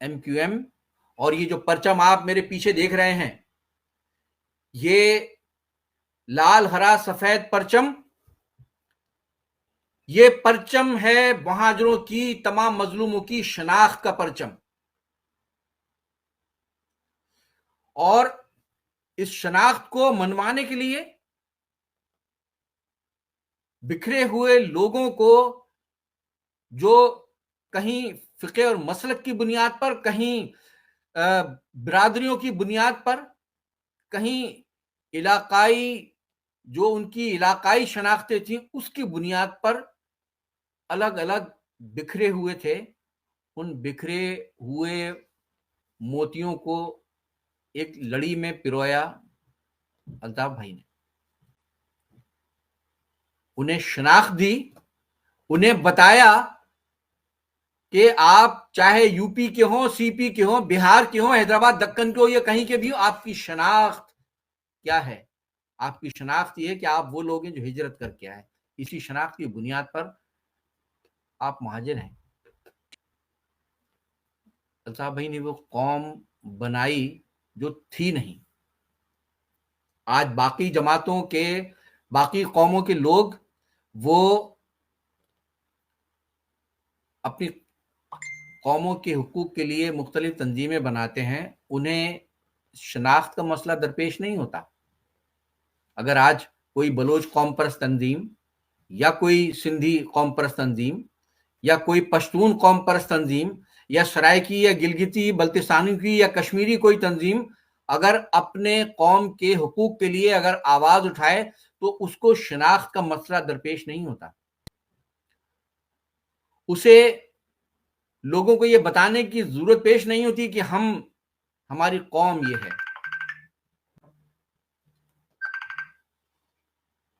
MQM اور یہ جو پرچم آپ میرے پیچھے دیکھ رہے ہیں، یہ لال ہرا سفید پرچم، یہ پرچم ہے مہاجروں کی، تمام مظلوموں کی شناخت کا پرچم، اور اس شناخت کو منوانے کے لیے بکھرے ہوئے لوگوں کو، جو کہیں فقہ اور مسلک کی بنیاد پر، کہیں برادریوں کی بنیاد پر، کہیں علاقائی جو ان کی علاقائی شناختیں تھیں اس کی بنیاد پر الگ الگ بکھرے ہوئے تھے، ان بکھرے ہوئے موتیوں کو ایک لڑی میں پرویا الطاف بھائی نے، انہیں شناخت دی، انہیں بتایا کہ آپ چاہے یو پی کے ہوں، سی پی کے ہوں، بہار کے ہوں، حیدرآباد دکن کے ہو، یا کہیں کے بھی ہو، آپ کی شناخت کیا ہے؟ آپ کی شناخت یہ ہے کہ آپ وہ لوگ ہیں جو ہجرت کر کے آئے، اسی شناخت کی بنیاد پر آپ مہاجر ہیں۔ الطاف بھائی نے وہ قوم بنائی جو تھی نہیں۔ آج باقی جماعتوں کے، باقی قوموں کے لوگ وہ اپنی قوموں کے حقوق کے لیے مختلف تنظیمیں بناتے ہیں، انہیں شناخت کا مسئلہ درپیش نہیں ہوتا۔ اگر آج کوئی بلوچ قوم پرست تنظیم، یا کوئی سندھی قوم پرست تنظیم، یا کوئی پشتون قوم پرست تنظیم، یا سرائکی یا گلگتی بلتستانی کی یا کشمیری کوئی تنظیم اگر اپنے قوم کے حقوق کے لیے اگر آواز اٹھائے تو اس کو شناخت کا مسئلہ درپیش نہیں ہوتا، اسے لوگوں کو یہ بتانے کی ضرورت پیش نہیں ہوتی کہ ہماری قوم یہ ہے۔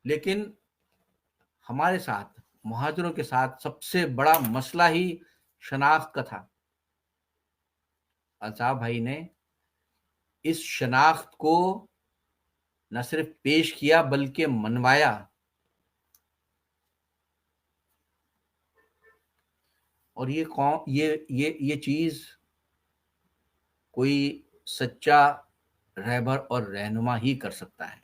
لیکن ہمارے ساتھ، مہاجروں کے ساتھ، سب سے بڑا مسئلہ ہی شناخت کا تھا۔ الطاف بھائی نے اس شناخت کو نہ صرف پیش کیا بلکہ منوایا، اور یہ قوم، یہ چیز کوئی سچا رہبر اور رہنما ہی کر سکتا ہے۔